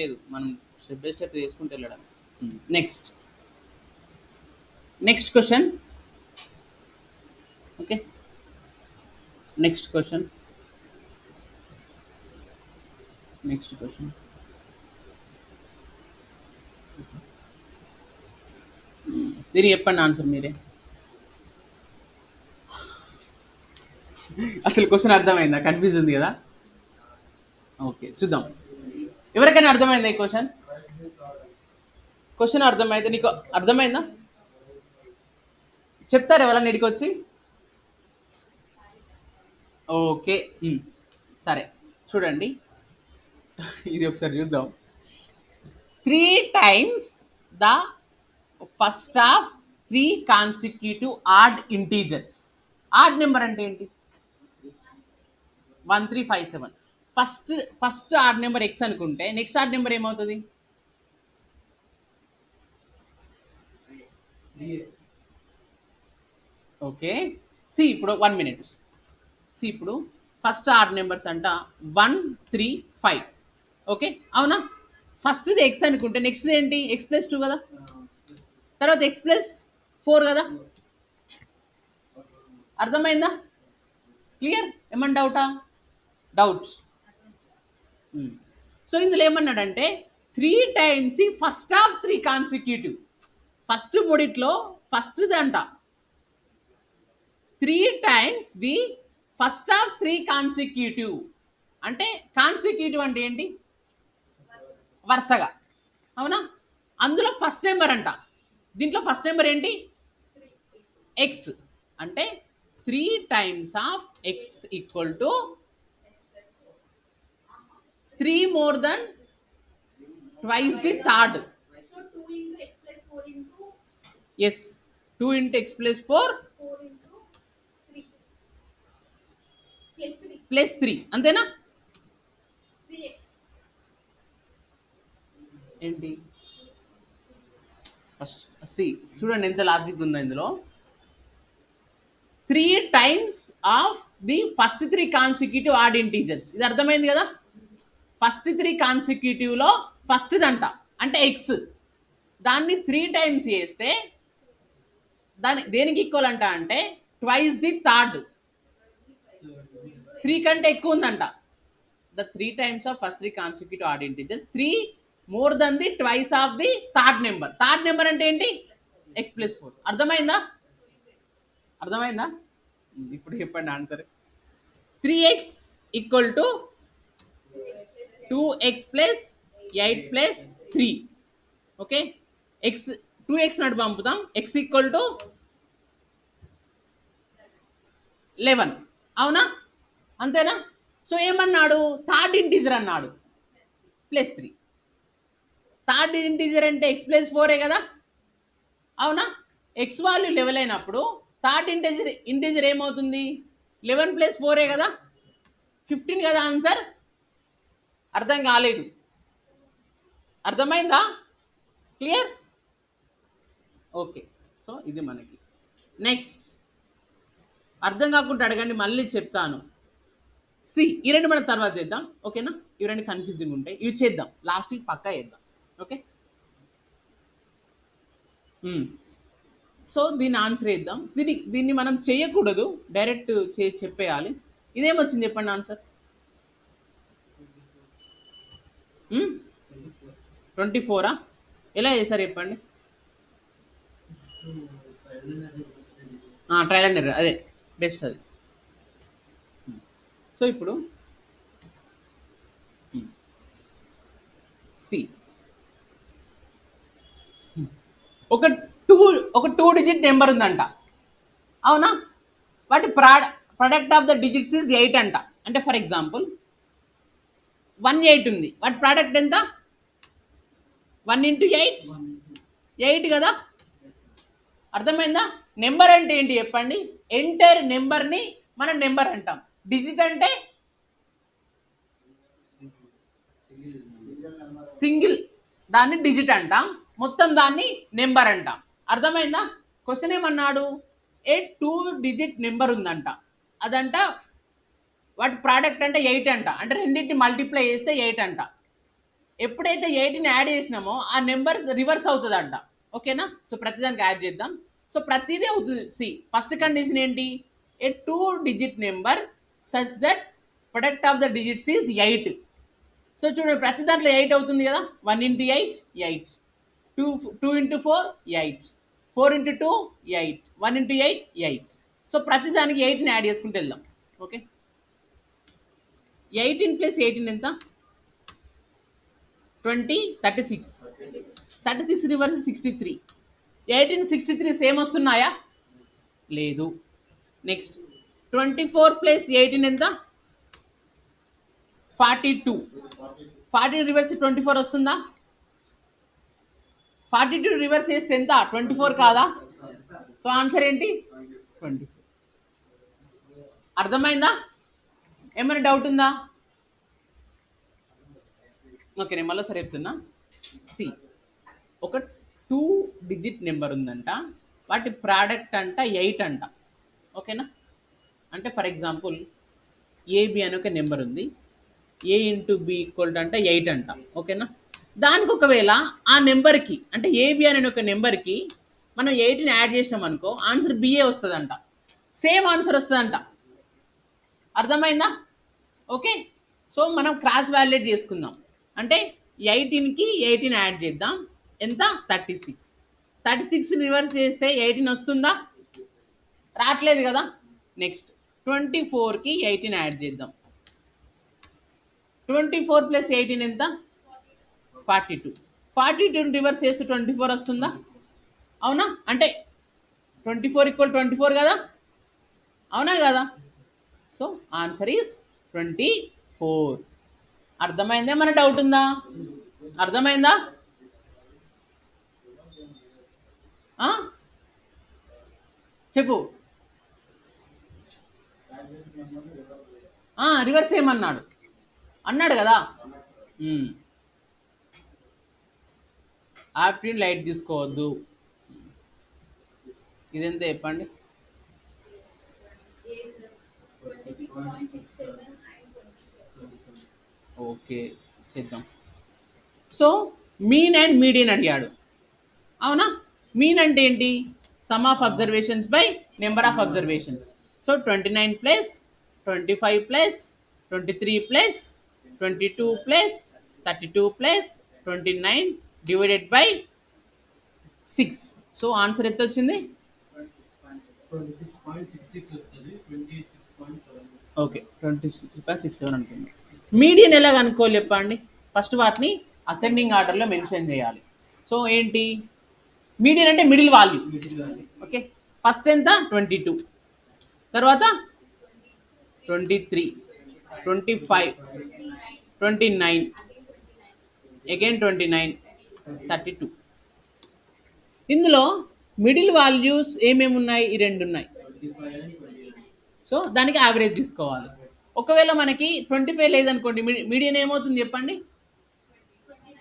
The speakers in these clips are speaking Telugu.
లేదు, మనం స్టెప్ బై స్టెప్ చేసుకుంటూ వెళ్ళడం. Next next question. Okay, next question. Next question మీరు చెప్పండి ఆన్సర్ మీరే. అసలు క్వశ్చన్ అర్థమైందా? కన్ఫ్యూజ్ ఉంది కదా. ఓకే, చూద్దాం. ఎవరికైనా అర్థమైందా ఈ క్వశ్చన్? క్వశ్చన్ అర్థమైతే నీకు అర్థమైందా? చెప్తారు ఎవరన్నా ఇడికి వచ్చి. ఓకే, సరే చూడండి, ఇది ఒకసారి చూద్దాం. 3 times the first of 3 consecutive odd integers. Odd number అంటే ఏంటి? 1357. ఫస్ట్ ఆడ్ నెంబర్ ఎక్స్ అనుకుంటే నెక్స్ట్ ఆడ్ నెంబర్ ఏమవుతుంది? ఓకే, సి ఇప్పుడు 1 minute. సి ఇప్పుడు ఫస్ట్ ఆడ్ నెంబర్స్ అంట 1 3 5. ఓకే, అవునా? ఫస్ట్ది ఎక్స్ అనుకుంటే నెక్స్ట్ ఏంటి? ఎక్స్ ప్లస్ 2 కదా, తర్వాత ఎక్స్ ప్లస్ 4 కదా. అర్థమైందా? క్లియర్? ఏమన్నా డౌటా? డౌట్స్? సో ఇందులో ఏమన్నాడంటే 3 times first of 3 consecutive. First మూడిట్లో ఫస్ట్ది అంట 3 times the first of 3 consecutive. అంటే కాన్సిక్యూటివ్ అంటే ఏంటి? వరుసగా, అవునా? అందులో ఫస్ట్ నెంబర్ అంట. దీంట్లో ఫస్ట్ నెంబర్ ఏంటి? ఎక్స్. అంటే 3 times of X equal to 3 more than twice the third. So 2 into x plus 4 into Yes, 2 into x plus 4 4 into 3 plus 3 plus 3. అంతేనా? 3x. ఏంటి? ఫస్ట్ సి చూడండి ఎంత లాజిక్ ఉందో ఇందులో. 3 times of the first 3 consecutive odd integers. ఇది అర్థమైంది కదా. ఫస్ట్ 3 కాన్సిక్యూటివ్ లో ఫస్ట్ దంట అంటే ఎక్స్, దాన్ని 3 times చేస్తే దాని దేనికి ఈక్వల్ అంట అంటే ట్వైస్ ది థర్డ్. 3 కంటే ఎక్కువ ఉందంట. The 3 times of first 3 consecutive odd integers 3 more than the twice of the third number. Third number అంటే ఏంటి? X plus 4. అర్థమైందా? అర్థమైందా? ఇప్పుడు చెప్పండి answer. 3x equal to 2x plus 8 plus 3. Okay, x 2x నాటి పంపుతాం. X equal to 11. అవునా? అంతేనా? సో ఏమన్నాడు? థర్డ్ ఇంటీజర్ అన్నాడు ప్లస్ 3. థర్డ్ ఇంటీజర్ అంటే ఎక్స్ ప్లస్ 4 కదా, అవునా? ఎక్స్ వాల్యూ 11 అయినప్పుడు థర్డ్ ఇంటీజర్ ఏమవుతుంది? 11 ప్లస్ 4 కదా, 15 కదా ఆన్సర్. అర్థం కాలేదు? అర్థమైందా? క్లియర్? ఓకే, సో ఇది మనకి. నెక్స్ట్ అర్థం కాకుండా అడగండి, మళ్ళీ చెప్తాను. సి ఈ రెండు మనం తర్వాత చేద్దాం, ఓకేనా? ఇవి రెండు కన్ఫ్యూజింగ్ ఉంటాయి, ఇవి చేద్దాం లాస్ట్కి పక్కా చేద్దాం. ఓకే, సో దీన్ని ఆన్సర్ చేద్దాం. దీన్ని మనం చేయకూడదు, డైరెక్ట్ చెప్పేయాలి. ఇదేమొచ్చింది చెప్పండి ఆన్సర్. 24. ఎలా చేశారు చెప్పండి? ట్రయల్ అండ్ ఎర్రర్, అదే బెస్ట్ అది. సో ఇప్పుడు సి ఒక టూ డిజిట్ నెంబర్ ఉందంట, అవునా? వాటి product of the digits is 8 అంట. అంటే ఫర్ ఎగ్జాంపుల్ 18 ఉంది, వాటి ప్రోడక్ట్ ఎంత? 1 into 8 8 కదా. అర్థమైందా? నెంబర్ అంటే ఏంటి చెప్పండి? ఎంటైర్ నెంబర్ని మనం నెంబర్ అంటాం. డిజిట్ అంటే సింగిల్ దాన్ని డిజిట్ అంటాం, మొత్తం దాన్ని నెంబర్ అంటాం. అర్థమైందా? క్వశ్చన్ ఏమన్నాడు? 2 digit నెంబర్ ఉందంట, అదంట వాటి ప్రోడక్ట్ అంటే 8 అంట. అంటే రెండింటిని మల్టిప్లై చేస్తే 8 అంట. ఎప్పుడైతే 8ని యాడ్ చేసినామో ఆ నెంబర్ రివర్స్ అవుతుందంట. ఓకేనా? సో ప్రతిదానికి యాడ్ చేద్దాం. సో ప్రతిదీ అవుతుంది. సి ఫస్ట్ కండిషన్ ఏంటి? ఏ 2-digit number such that product of the digits is 8. So చూడండి ప్రతి దాంట్లో 8 అవుతుంది కదా. 1 into 8 8, 2 into 4 8, 4 into 2 8, 1 into 8 8. So ప్రతి దానికి 8ని యాడ్ చేసుకుంటూ వెళ్దాం. ఓకే, 18 + 18 ఎంత? 20, 36. 36 రివర్స్ 63. 18 63 సేమ్ వస్తున్నాయా? లేదు. నెక్స్ట్ 24 + 18 ఎంత? 42. 40 రివర్స్ 24 వస్తుందా? 42 రివర్స్ చేస్తే ఎంత? 24 కాదా? సో ఆన్సర్ ఏంటి? 24. అర్థమైందా? ఏమైనా డౌట్ ఉందా? ఓకే, నేను మళ్ళీ సరే చెప్తున్నా. సి ఒక 2-digit నెంబర్ ఉందంట, వాటి ప్రోడక్ట్ అంట 8 అంట. ఓకేనా? అంటే ఫర్ ఎగ్జాంపుల్ ఏబి అని ఒక నెంబర్ ఉంది. ఏ ఇంటూ బి ఈక్వల్ అంట 8 అంట. ఓకేనా? దానికి ఒకవేళ ఆ నెంబర్కి అంటే ఏబి అనే ఒక నెంబర్కి మనం 8ని యాడ్ చేసినాం అనుకో, ఆన్సర్ బిఏ వస్తుందంట. సేమ్ ఆన్సర్ వస్తుందంట. అర్థమైందా? ఓకే, సో మనం క్రాస్ వాలిడేట్ చేసుకుందాం. అంటే 18కి 18 యాడ్ చేద్దాం. ఎంత? 36. 36 రివర్స్ చేస్తే 18 వస్తుందా? రావట్లేదు కదా. నెక్స్ట్ 24కి 18 యాడ్ చేద్దాం. 24 + 18 ఎంత? 42. 42 రివర్స్ చేస్తే 24 వస్తుందా? అవునా? అంటే 24 = 24 కదా. అవునా కదా? So answer is 24. అర్థమైందా? మన డౌట్ ఉందా? అర్థమైందా? చెప్పు. రివర్స్ ఏమన్నాడు? అన్నాడు కదా. ఆప్టిట్యూడ్ లైట్ తీసుకోవద్దు. ఇదెంత చెప్పండి? 26.67 and 27. ఓకే, చేద్దాం. సో మీన్ అండ్ మీడియన్ అడిగాడు. అవునా? మీన్ అంటే ఏంటి? Some of observations by number of observations. So 29 + 25 + 23 + 22 + 32 + 29 divided by 6. So answer ఎంత వచ్చింది? 26.66 ఓకే, 26.67 అనుకుంది. మీడియన్ ఎలా కనుక్కోవాలి చెప్పండి? ఫస్ట్ వాటిని అసెండింగ్ ఆర్డర్లో మెన్షన్ చేయాలి. సో ఏంటి? మీడియన్ అంటే మిడిల్ వాల్యూ. ఓకే, ఫస్ట్ ఎంత? 22, తర్వాత 23, 25, 29, అగైన్ 29, 32. ఇందులో మిడిల్ వాల్యూస్ ఏమేమి ఉన్నాయి? ఈ రెండు ఉన్నాయి. సో దానికి యావరేజ్ తీసుకోవాలి. ఒకవేళ మనకి 25 లేదనుకోండి, మీడియన్ ఏమవుతుంది చెప్పండి?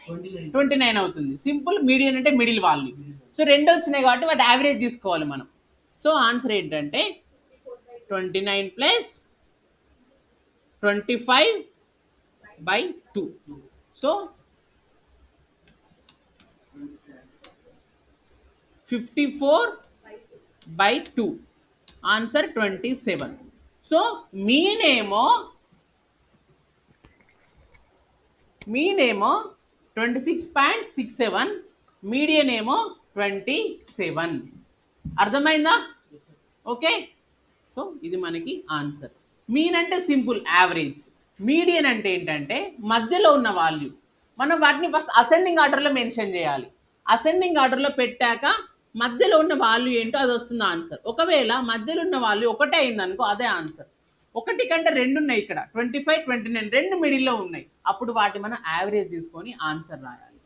29 అవుతుంది. సింపుల్. మీడియన్ అంటే మిడిల్ వాల్యూ. సో రెండు వచ్చినాయి కాబట్టి వాటి యావరేజ్ తీసుకోవాలి మనం. సో ఆన్సర్ ఏంటంటే 29 + 25/2. సో 54/2. ఆన్సర్ 27. సో మీన్ ఏమో 26.67, మీడియన్ ఏమో 27. అర్థమైందా? ఓకే, సో ఇది మనకి ఆన్సర్. మీన్ అంటే సింపుల్ యావరేజ్. మీడియన్ అంటే ఏంటంటే మధ్యలో ఉన్న వాల్యూ. మనం వాటిని ఫస్ట్ అసెండింగ్ ఆర్డర్లో మెన్షన్ చేయాలి. అసెండింగ్ ఆర్డర్లో పెట్టాక మధ్యలో ఉన్న వాల్యూ ఏంటో అది వస్తుంది ఆన్సర్. ఒకవేళ మధ్యలో ఉన్న వాల్యూ ఒకటే అయిందనుకో, అదే ఆన్సర్. ఒకటి కంటే రెండు ఉన్నాయి ఇక్కడ, 25, 29 రెండు మిడిల్లో ఉన్నాయి. అప్పుడు వాటి మనం యావరేజ్ తీసుకొని ఆన్సర్ రాయాలి.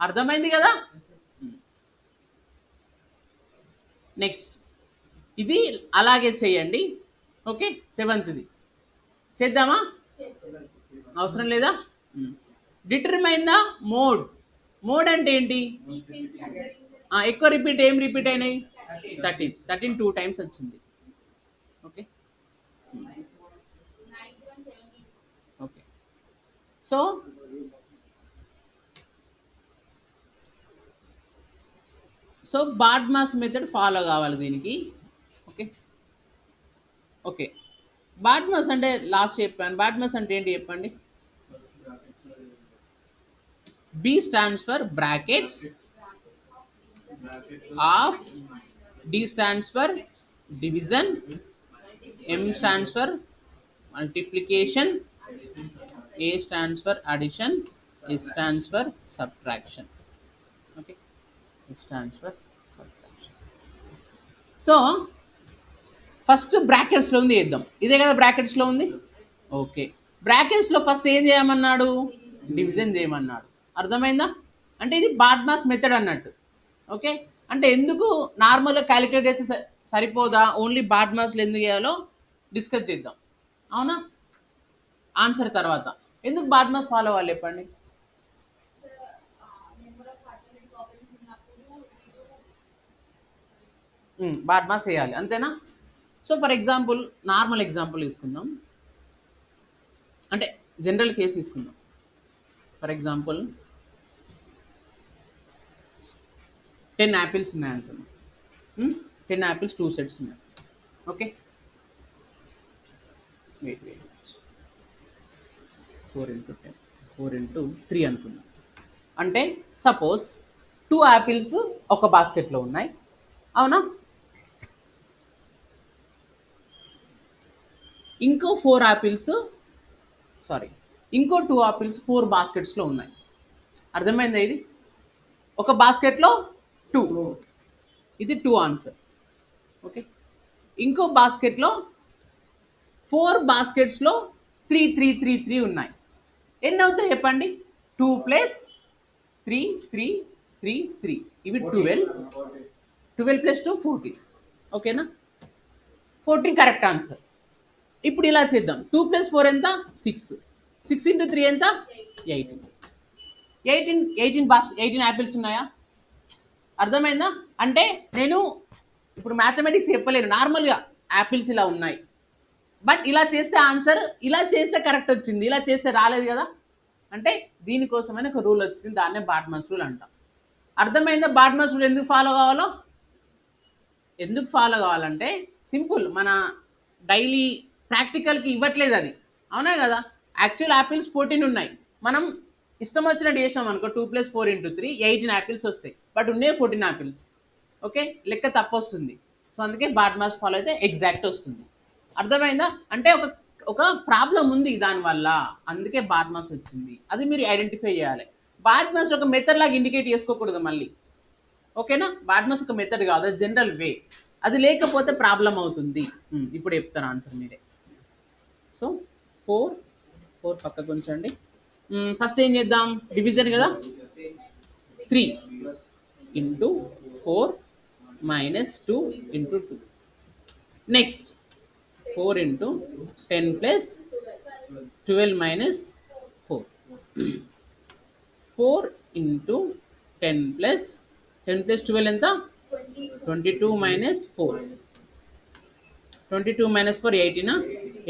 అర్థమైంది కదా. నెక్స్ట్ ఇది అలాగే చేయండి. ఓకే, 7th చేద్దామా? అవసరం లేదా? Determine the mode. మోడ్ అంటే ఏంటి? ఎక్కువ రిపీట్. ఏం రిపీట్ అయినాయి? 13 2 times వచ్చింది. Okay okay, so so BODMAS method follow కావాలి దీనికి. ఓకే ఓకే బాడ్మాస్ అంటే లాస్ట్ చెప్పాను. బాడ్మాస్ అంటే ఏంటి చెప్పండి. B stands for brackets of, D stands for division, M stands for multiplication, A stands for addition, S stands for subtraction. Okay, S stands for subtraction. So first బ్రాకెట్స్లో ఉంది వేద్దాం. ఇదే కదా బ్రాకెట్స్లో ఉంది. ఓకే బ్రాకెట్స్లో ఫస్ట్ ఏం చేయమన్నాడు, డివిజన్ చేయమన్నాడు. అర్థమైందా? అంటే ఇది బాడ్మాస్ మెథడ్ అన్నట్టు. ఓకే అంటే ఎందుకు నార్మల్గా క్యాలిక్యులేట్ చేస్తే సరిపోదా, ఓన్లీ బాడ్మాస్లో ఎందుకు చేయాలో డిస్కస్ చేద్దాం. అవునా? ఆన్సర్ తర్వాత. ఎందుకు బాడ్మాస్ ఫాలో అవ్వాలి చెప్పండి. బాడ్మాస్ వేయాలి అంతేనా? So for example normal example తీసుకుందాం, అంటే జనరల్ కేసు తీసుకుందాం. ఫర్ ఎగ్జాంపుల్ 10 యాపిల్స్ ఉన్నాయి అనుకుందాం. 10 యాపిల్స్ 2 సెట్స్ ఉన్నాయి. ఓకే వెయిట్ 4 into 10 4 into 3 అనుకుందాం. అంటే సపోజ్ 2 యాపిల్స్ ఒక బాస్కెట్లో ఉన్నాయి. అవునా? ఇంకో 4 యాపిల్స్ ఇంకో 2 యాపిల్స్ 4 బాస్కెట్స్లో ఉన్నాయి. అర్థమైందా? ఇది ఒక బాస్కెట్లో 2, ఇది 2 ఆన్సర్. ఓకే ఇంకో బాస్కెట్లో 4 బాస్కెట్స్లో 3 3 3 3 ఉన్నాయి. ఎన్ని అవుతాయి చెప్పండి. 2 + 3 3 3 3 ఇవి 12 + 2 14. ఓకేనా? 14 కరెక్ట్ ఆన్సర్. ఇప్పుడు ఇలా చేద్దాం. 2 + 4 ఎంత? 6. 6 into 3 ఎంత? 18. 18 యాపిల్స్ ఉన్నాయా? అర్థమైందా? అంటే నేను ఇప్పుడు మ్యాథమెటిక్స్ చెప్పలేను, నార్మల్గా యాపిల్స్ ఇలా ఉన్నాయి. బట్ ఇలా చేస్తే ఆన్సర్, ఇలా చేస్తే కరెక్ట్ వచ్చింది, ఇలా చేస్తే రాలేదు కదా. అంటే దీనికోసమైన ఒక రూల్ వచ్చింది, దాన్నే బాడ్మాస్ రూల్ అంటాం. అర్థమైందా? బాడ్మాస్ రూల్ ఎందుకు ఫాలో కావాలో? ఎందుకు ఫాలో కావాలంటే సింపుల్, మన డైలీ ప్రాక్టికల్కి ఇవ్వట్లేదు అది. అవునా కదా? యాక్చువల్ యాపిల్స్ 14 ఉన్నాయి. మనం ఇష్టం వచ్చినట్టు చేసినాం అనుకో, 2 + 4 into 3 18 యాపిల్స్ వస్తాయి. బట్ ఉన్నాయి 14 యాపిల్స్. ఓకే లెక్క తప్పు వస్తుంది. సో అందుకే బాడ్మాస్ ఫాలో అయితే ఎగ్జాక్ట్ వస్తుంది. అర్థమైందా? అంటే ఒక ప్రాబ్లం ఉంది దానివల్ల, అందుకే బాడ్మాస్ వచ్చింది. అది మీరు ఐడెంటిఫై చేయాలి. బాడ్మాస్ ఒక మెథడ్ లాగా ఇండికేట్ చేసుకోకూడదు మళ్ళీ. ఓకేనా? బాడ్మాస్ ఒక మెథడ్ కాదు, అది జనరల్ వే. అది లేకపోతే ప్రాబ్లం అవుతుంది. ఇప్పుడు చెప్తాను ఆన్సర్ మీరే. సో 4 పక్కకు ఉంచండి. ఫస్ట్ ఏం చేద్దాం, డివిజన్ కదా. 3 into 4 minus 2 into 2. Next 4 into 10 plus 12 minus 4. 4 into 10 plus 12 ఎంత? 22 minus 4. 22 minus 4 18.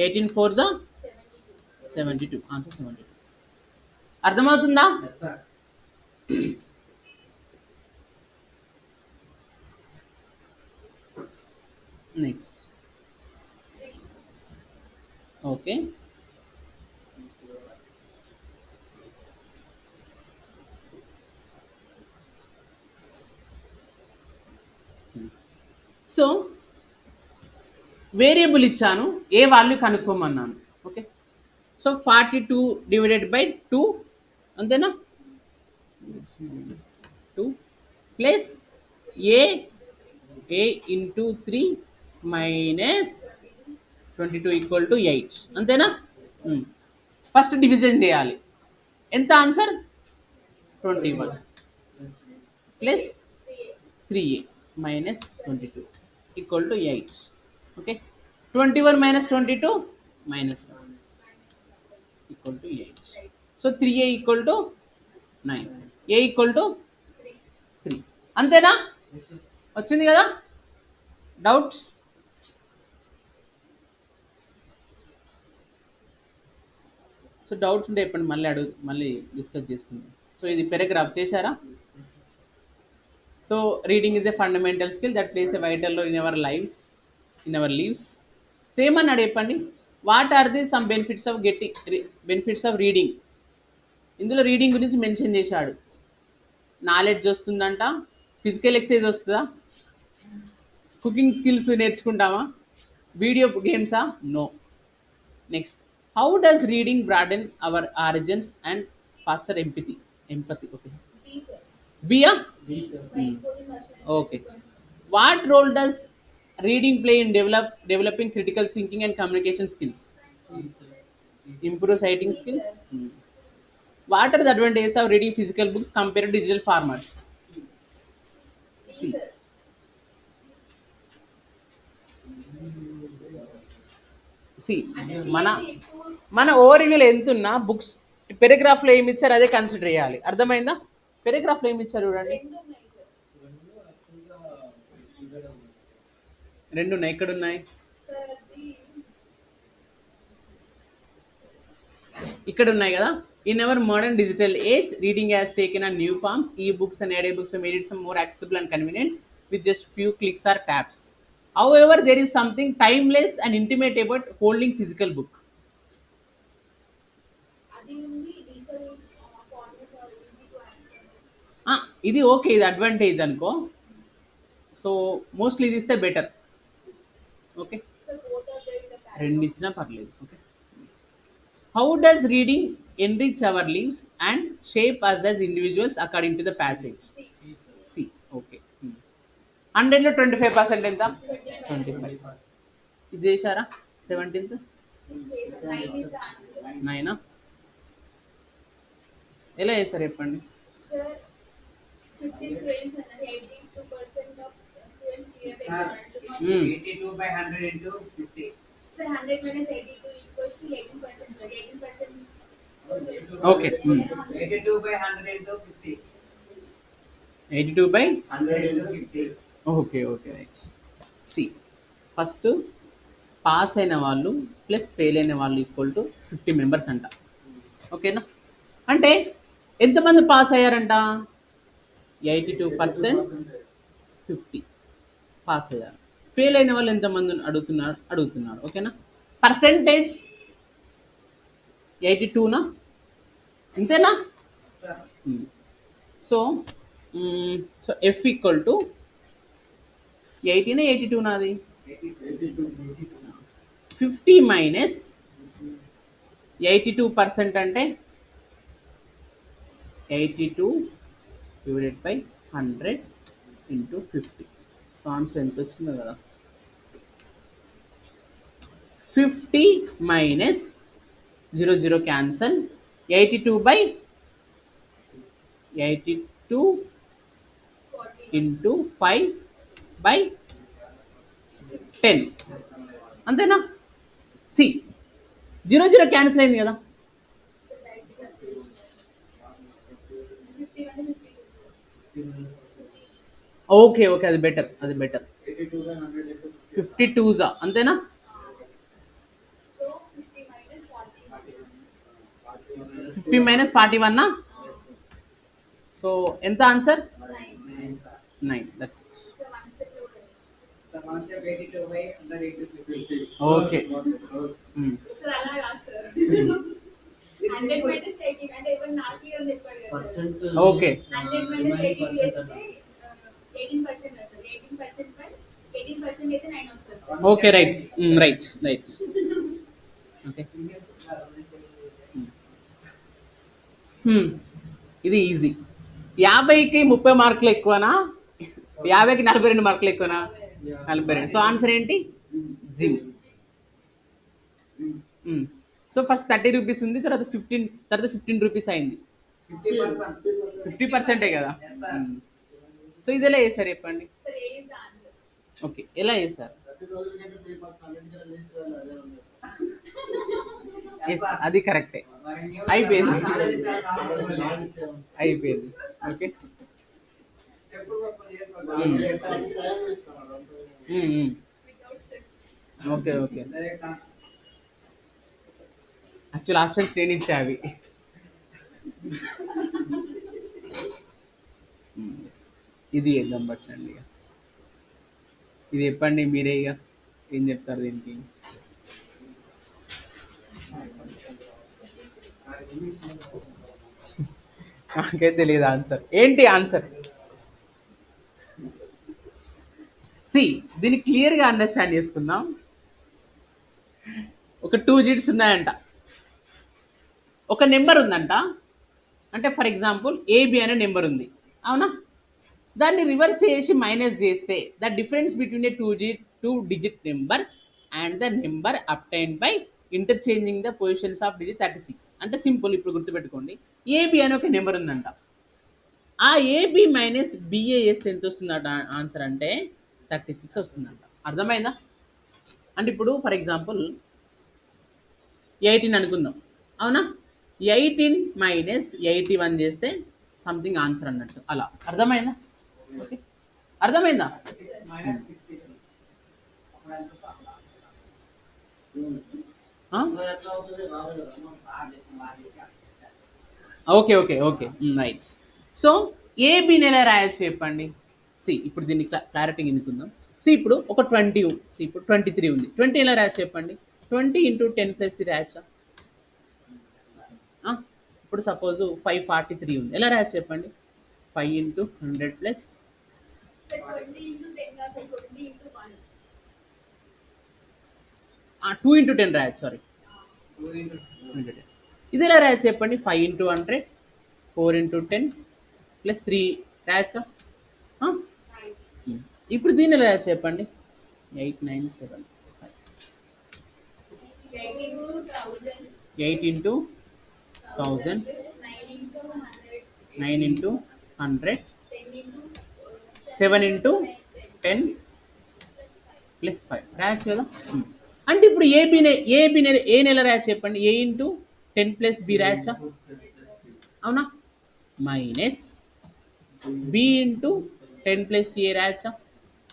18 4 72. ఆన్సర్ 72. అర్థమవుతుందా? నెక్స్ట్ ఓకే సో వేరియబుల్ ఇచ్చాను, ఏ వాల్యూ కనుక్కోమన్నాను. ఓకే సో 42 divided by 2 అంతేనా? 2 plus a into 3 minus 22 equal to 8 అంతేనా? ఫస్ట్ డివిజన్ చేయాలి. ఎంత answer? 21 plus 3a minus 22 equal to 8. Okay 21 minus 22 minus 1 equal to 8. So 3a equal to 9, a equal to 3. అంతేనా? వచ్చింది కదా? డౌట్? సో డౌట్స్ ఉంటే చెప్పండి, మళ్ళీ డిస్కస్ చేసుకుందాం. సో ఇది పారాగ్రాఫ్ చేశారా? So reading is a fundamental skill that plays a vital role in our lives. So ఏమన్నాడు చెప్పండి, what are the some benefits of reading. ఇందులో రీడింగ్ గురించి మెన్షన్ చేశాడు. నాలెడ్జ్ వస్తుందంట, ఫిజికల్ ఎక్సర్సైజ్ వస్తుందా, కుకింగ్ స్కిల్స్ నేర్చుకుంటామా, వీడియో గేమ్సా, no. Next, how does reading broaden our origins and foster empathy okay. B, sir. బియా By exposing us to okay. What role does reading play in developing critical thinking and communication skills, improve writing skills. What are the advantages of reading physical books compare to digital formats. B, sir. C అంటే మన CSE ఎక్కువ మన ఓవర్వ్యూలో ఎంత ఉన్నా బుక్స్ పెరాగ్రాఫ్లో ఏమి ఇచ్చారు అదే కన్సిడర్ చేయాలి. అర్థమైందా? పెరాగ్రాఫ్లో ఏమి ఇచ్చారు చూడండి, రెండు ఉన్నాయి సార్. రెండు ఉన్నాయి. ఎక్కడ ఉన్నాయి? సార్ అది ఇక్కడ ఉన్నాయి కదా. In our modern digital age reading has taken a new forms. E books and audio books made it some more accessible and convenient with just few clicks or taps. However, there is something timeless and intimate about holding physical book. అది ఉంది digital format are easy to access. ఇది ఓకే, ఇది అడ్వాంటేజ్ అనుకో. సో మోస్ట్లీ ఇది ఇస్తే better. Okay, sir both are there in the రెండు ఇచ్చినా పర్లేదు. Okay. How does reading enrich our lives and shape us as individuals according to the passage? C okay. 100లో 25% ఎంత? 25. ఇది చేశారా? 17th 9 is the answer. 9. ఎలా చేశారు చెప్పండి. సార్ 50 students అన్నది 82% ఆఫ్ స్టూడెంట్స్ క్లియర్ Sir, చేశారు. 82 by 100 into 50. Sir 100 minus 82 equals to 18%, sir. 18%. Okay. 82 by 100 into 50. 82 by 100 into 50. Okay okay right. C first pass అయిన వాళ్ళు ప్లస్ ఫెయిల్ అయిన వాళ్ళు ఈక్వల్ టు 50 మెంబర్స్ అంట. ఓకేనా? అంటే ఎంతమంది పాస్ అయ్యారంట? 82% 50 పాస్ అయ్యారు. ఫెయిల్ అయిన వాళ్ళు ఎంతమంది అడుగుతున్నాడు. ఓకేనా? పర్సెంటేజ్ 82నా? ఇంతేనా? Sir, so so F equal to 80నా 82నా? అది 50 మైనస్ 82% అంటే 82 divided by 100 into 50. So answer ఎంత వచ్చిందో కదా. 50 minus 0 cancel. 82 by 82 into 5 by 10. అంతేనా? సి 0 క్యాన్సిల్ అయింది కదా. Sir direct గా 51 52. ఓకే ఓకే, అది బెటర్. 52 అంతేనా? So 50 minus 40. 50 మైనస్ 41. సో ఎంత answer? 9. 9. That's it. So one step lower. sir, one step 82 by 100 into 50. Okay. Sir అలా కాదు sir. 100 minus 18 అంటే even not clear అని చెప్పాడు కదా sir. ఓకే 100 minus 80 చేస్తే 18% కదా sir. 18% by 18% అయితే 9 వస్తుంది sir. Okay right right. Okay, ఇది ఈజీ. 50కి 30 మార్కులు ఎక్కువనా? 50కి 42 మార్కులు ఎక్కువనా? 42. సో ఆన్సర్ ఏంటి? జిమ్. సో ఫస్ట్ 30 రూపీస్ ఉంది, తర్వాత 15 రూపీస్ అయింది. 50%. 50%ఏ కదా. Yes, sir. సో ఇది ఎలా చేశారు చెప్పండి. Sir A is the answer. Okay, ఎలా చేశారు? Yes, yes, sir. అది కరెక్టే. మరి new అయిపోయింది. sir, అయిపోయింది. ఓకే. step work చేసుకోవాలి. Without steps. Okay okay. Direct answer. Actual options నేను ఇచ్చా అవి. ఇది ఎగ్జామ్ పట్టండి ఇక. ఇది చెప్పండి మీరే ఇక ఏం చెప్తారు దీనికి. నాకైతే తెలియదు ఆన్సర్ ఏంటి ఆన్సర్. సి దీన్ని క్లియర్గా అండర్స్టాండ్ చేసుకుందాం. ఒక 2 digits ఉన్నాయంట, ఒక నెంబర్ ఉందంట. అంటే ఫర్ ఎగ్జాంపుల్ ఏబి అనే నెంబర్ ఉంది, అవునా? దాన్ని రివర్స్ చేసి మైనస్ చేస్తే the difference between A two digit number and the number obtained by interchanging the positions of digit 36. అంటే సింపుల్, ఇప్పుడు గుర్తుపెట్టుకోండి. ఏబి అని ఒక నెంబర్ ఉందంట, ఆ ఏబి మైనస్ బిఏ చేస్తే ఎంత వస్తుందట ఆన్సర్ అంటే 36 వస్తుందంట. అర్థమైందా? అంటే ఇప్పుడు ఫర్ ఎగ్జాంపుల్ 18 అనుకుందాం, అవునా? 18 మైనస్ 81 చేస్తే సంథింగ్ ఆన్సర్ అన్నట్టు. అలా అర్థమైందా? ఓకే, అర్థమైందా? 6 minus 63. అప్పుడు ఎంత వస్తుంది? ఎట్లా అవుతుంది? రాదు కదా. సార్ చెప్పిన వారికి okay okay okay right. So ఏబిని ఎలా రాయొచ్చు చెప్పండి. సి ఇప్పుడు దీన్ని క్లారిటీ ఎన్నుకుందాం. సి ఇప్పుడు ఒక 20, సి ఇప్పుడు 23 ఉంది. 20 ఎలా రాయొచ్చు చెప్పండి. 20 ఇంటూ 10 ప్లస్ 3 రాయొచ్చా? ఇప్పుడు సపోజ్ 543 ఉంది, ఎలా రాయొచ్చు చెప్పండి. 5 ఇంటూ 100 ప్లస్ 20 into 10 కాదు సార్, 20 into 1. 2 ఇంటూ 10 రాయొచ్చు, సారీ 2 into 100. ఇది ఎలా రాయొచ్చు చెప్పండి. 5 ఇంటూ 100, 4 ఇంటూ 10 ప్లస్ 3 రాయొచ్చా? Right. ఇప్పుడు దీన్ని ఎలా రాయొచ్చు చెప్పండి. 8 9 7 8 into 1000. 8 into 1000, 9 into 100. 9 into 100, 10 into 7 into 10 plus 5 రాయొచ్చు కదా. అంటే ఇప్పుడు ఏబిని ఏ నెల రాయొచ్చు చెప్పండి. ఏ ఇంటూ 10 ప్లస్ బి రాయొచ్చా? అవునా? Minus B into 10 plus A రాయొచ్చా?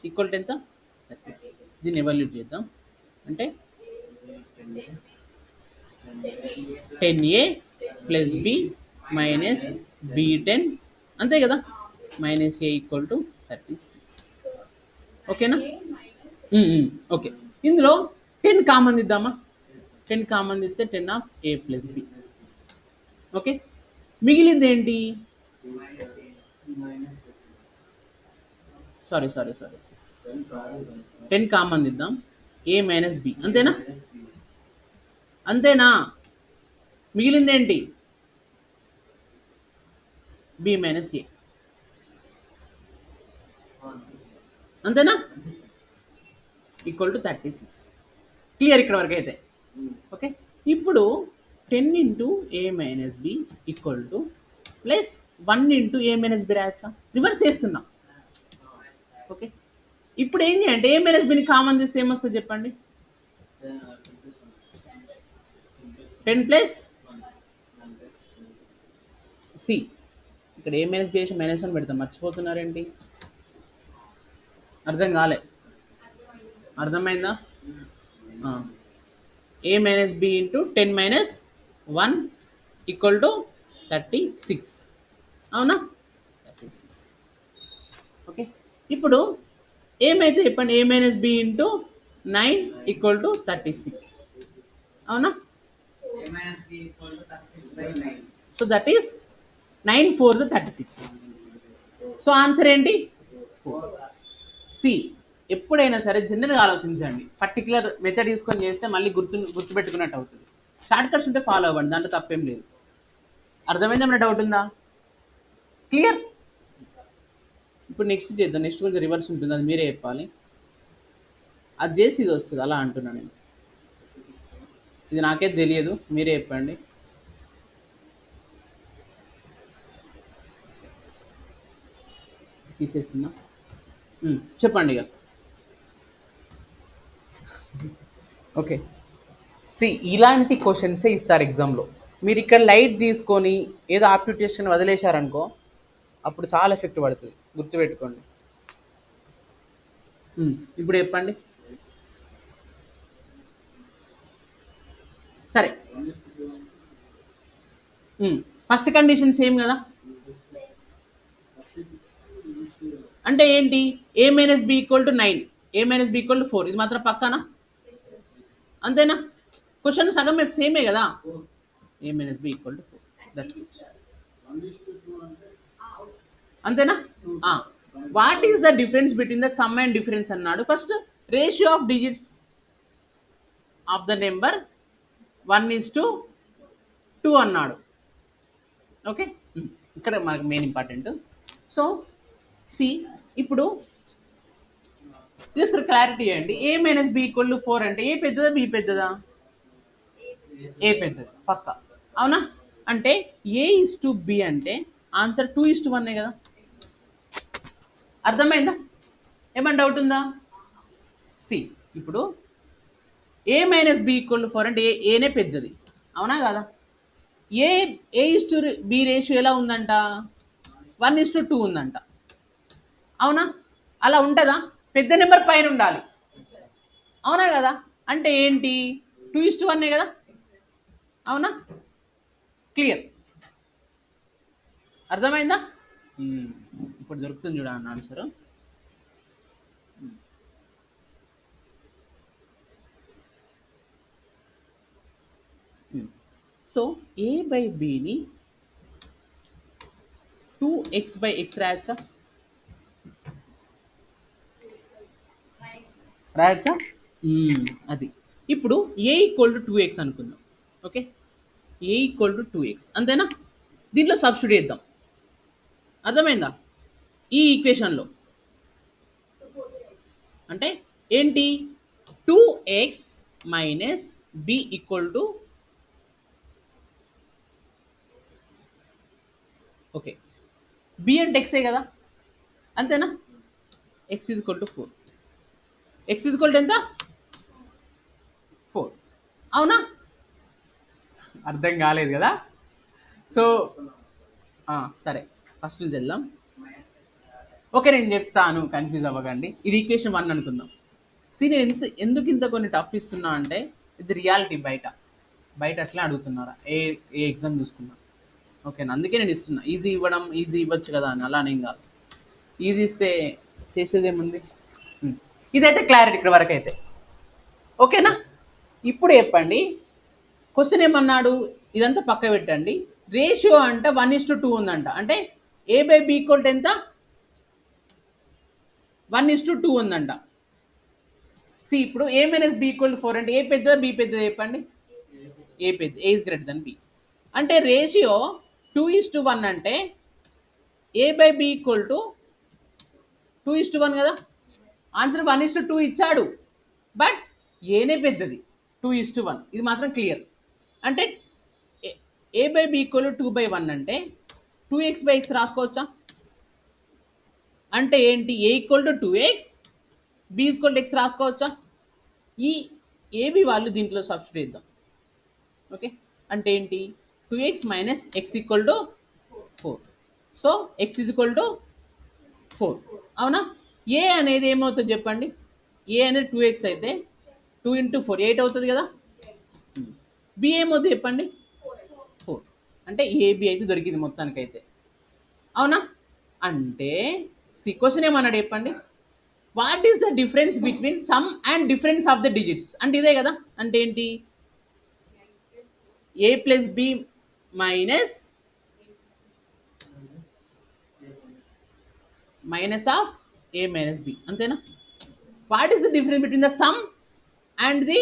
ఈక్వల్ టు ఎంత? 36. దీన్ని ఎవాల్యూట్ చేద్దాం. అంటే 10a plus B minus b10, అంతే కదా. Minus A equal to 36. ఓకేనా? ఓకే, ఇందులో 10 కామన్ ఇద్దామా. 10 కామన్ ఇస్తే 10 of A plus B. Okay, మిగిలింది ఏంటి? సారీ 10 కామన్ ఇద్దాం, ఏ మైనస్ బి, అంతేనా? అంతేనా? మిగిలింది ఏంటి? బి మైనస్ ఏ, అంతేనా? Equal to 36. క్లియర్ ఇక్కడ వరకు అయితే? ఓకే, ఇప్పుడు 10 into A minus B equal to plus 1 into A minus B రాయచ్చా? రివర్స్ చేస్తున్నాం. ఓకే, ఇప్పుడు ఏం చేయండి. ఏ మైనస్ బిని కామన్ తీస్తే ఏమొస్తుంది చెప్పండి. 10 ప్లస్ సి, ఇక్కడ ఏ మైనస్ బి వేసి మైనస్ 1 పెడతాం, మర్చిపోతున్నారేంటి? అర్థం కాలే? అర్థమైందా? A minus B into 10 minus 1 equal to 36, అవునా? 36. ఓకే, ఇప్పుడు ఏమైతే చెప్పండి. A minus B into 9 equal to 36, అవునా? A minus B equal to 36 by 9. So that is 9 4 36. So answer ఏంటి? 4. సి ఎప్పుడైనా సరే జనరల్గా ఆలోచించండి. పర్టికులర్ మెథడ్ తీసుకొని చేస్తే మళ్ళీ గుర్తుపెట్టుకున్నట్టు అవుతుంది. షార్ట్ కట్స్ ఉంటే ఫాలో అవ్వండి, దాంట్లో తప్పేం లేదు. అర్థమైందా? ఏమైనా డౌట్ ఉందా? క్లియర్? ఇప్పుడు నెక్స్ట్ చేద్దాం. నెక్స్ట్ కొంచెం రివర్స్ ఉంటుంది, అది మీరే చెప్పాలి. అది చేసి ఇది వస్తుంది, అలా అంటున్నాను నేను. ఇది నాకే తెలియదు, మీరే చెప్పండి. తీసేస్తున్నా, చెప్పండి ఇక. ఓకే, సి ఇలాంటి క్వశ్చన్సే ఇస్తారు ఎగ్జామ్లో. మీరు ఇక్కడ లైట్ తీసుకొని ఏదో ఆప్టిట్యూషన్ వదిలేశారనుకో, అప్పుడు చాలా ఎఫెక్ట్ పడుతుంది, గుర్తుపెట్టుకోండి. ఇప్పుడు చెప్పండి. సరే, ఫస్ట్ కండిషన్ సేమ్ కదా. అంటే ఏంటి A minus B equal to 9, A minus B equal to 4, ఇది మాత్రం పక్కానా? అంతేనా? క్వశ్చన్ సగం సేమే కదా, A minus B equal to 4, that's it. అంతేనా? What is the difference between the sum and difference అన్నాడు. First ratio of digits of the number 1:2 అన్నాడు. ఓకే, ఇక్కడ మనకు మెయిన్ ఇంపార్టెంట్. సో సి ఇప్పుడు ఒకసారి క్లారిటీ చేయండి. ఏ మైనస్ బి ఈక్వల్ టు 4 అంటే ఏ పెద్దదా బి పెద్దదా? ఏ పెద్దది పక్క, అవునా? అంటే ఏ ఇస్ టు బి అంటే ఆన్సర్ 2:1 కదా. అర్థమైందా? ఏమన్నా డౌట్ ఉందా? సి ఇప్పుడు A minus B equal to 4 అంటే ఏనే పెద్దది, అవునా కదా? A is to be ratio ఎలా ఉందంట? 1:2 ఉందంట, అవునా? అలా ఉంటుందా? పెద్ద నెంబర్ పైన ఉండాలి, అవునా కదా? అంటే ఏంటి 2:1 కదా, అవునా? క్లియర్, అర్థమైందా? ఇప్పుడు దొరుకుతుంది చూడండి ఆన్సర్. సో ఏ బై బిని 2x/x రాయచ్చా? రాయచ్చా? అది ఇప్పుడు ఏ ఈక్వల్ టు 2x అనుకుందాం. Okay, A equal to 2x అంతేనా? దీంట్లో సబ్స్టిట్యూట్ చేద్దాం, అర్థమైందా? ఈ ఈక్వేషన్లో అంటే ఏంటి 2x minus B equal to, okay, B అంటే ఎక్సే కదా, అంతేనా? X is equal to 4, x is equal to ఎంత? 4, అవునా? అర్థం కాలేదు కదా? సో సరే, ఫస్ట్ నుంచి వెళ్దాం. ఓకే, నేను చెప్తాను, కన్ఫ్యూజ్ అవ్వకండి. ఇది ఈక్వేషన్ 1 అనుకుందాం. నేను ఎందుకు ఇంత కొన్ని టఫ్ ఇస్తున్నా అంటే ఇది రియాలిటీ, బయట అట్లా అడుగుతున్నారా ఏ ఎగ్జామ్ చూసుకున్నా. ఓకేనా? అందుకే నేను ఇస్తున్నా. ఈజీ ఇవ్వచ్చు కదా అని, అలా నేను కాదు. ఈజీ ఇస్తే చేసేదేముంది. ఇదైతే క్లారిటీ ఇక్కడ వరకు అయితే, ఓకేనా? ఇప్పుడు చెప్పండి, క్వశ్చన్ ఏమన్నాడు? ఇదంతా పక్క పెట్టండి. రేషియో అంట 1:2 ఉందంట, అంటే A by B equal to ఎంత? 1:2 ఉందంట. ఇప్పుడు A minus B equal to 4 అంటే ఏ పెద్దదా బి పెద్దదా చెప్పండి? ఏ పెద్ద, A is greater than B. అంటే రేషియో 2:1 అంటే A by B equal to 2:1 కదా. ఆన్సర్ 1:2 ఇచ్చాడు, బట్ ఏనే పెద్దది 2:1, ఇది మాత్రం క్లియర్. అంటే ఏ బై బి ఈక్వల్ 2/1 అంటే 2x/x రాసుకోవచ్చా? అంటే ఏంటి A equal to 2x, B equal to x రాసుకోవచ్చా? ఈ ఏబి వాళ్ళు దీంట్లో సబ్స్టిట్యూట్ చేద్దాం. ఓకే, అంటే ఏంటి 2x minus X equal to 4, so X is equal to 4, అవునా? ఏ అనేది ఏమవుతుంది చెప్పండి? ఏ అనేది 2x అయితే 2 × 4 8 అవుతుంది కదా. బి ఏమవుతుంది చెప్పండి? 4, అంటే ఏబి అయితే దొరికింది మొత్తానికైతే, అవునా? అంటే క్వశ్చన్ ఏమన్నాడు చెప్పండి? What is the difference between sum and difference of the digits అంటే ఇదే కదా. అంటే ఏంటి A plus B minus of A minus B, అంతేనా? What is the difference between the sum and the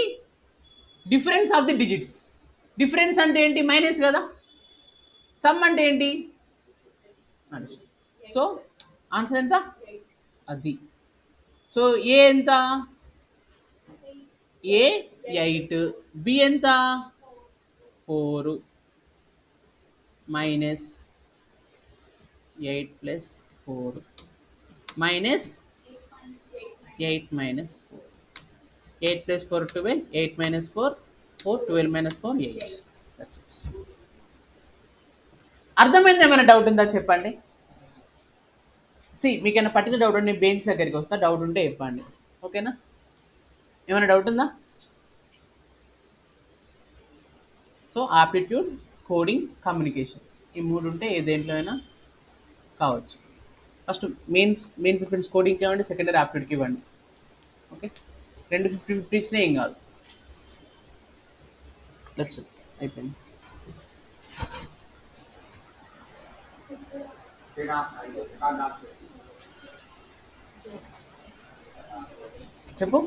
difference of the digits? Difference అంటే ఏంటి? మైనస్ కదా. సమ్ అంటే ఏంటి? సో ఆన్సర్ ఎంత? అది. సో ఏ ఎంత? ఏ 8, బి ఎంత? 4 minus 8 plus 4 minus 8 minus 4, 8 plus 4 12, 8 minus 4 4, 12 minus 4 8. That's it. అర్థమైంది? ఏమైనా డౌట్ ఉందా చెప్పండి? మీకు ఏమైనా పర్టికులర్ డౌట్ ఉంటే నేను బెంచ్ దగ్గరికి వస్తా, డౌట్ ఉంటే చెప్పండి, ఓకేనా? ఏమైనా డౌట్ ఉందా? సో ఆప్టిట్యూడ్, కోడింగ్, కమ్యూనికేషన్, ఈ 3 ఉంటే ఏ దేంట్లో అయినా కావచ్చు. ఫస్ట్ మెయిన్ ప్రిఫరెన్స్ కోడింగ్కి ఇవ్వండి, సెకండరీ ఆప్టిట్యూడ్కి ఇవ్వండి. ఓకే, 2 50-50 ఇచ్చినా ఏం కాదు. దట్స్ ఇట్, అయిపోయింది. చెప్పు.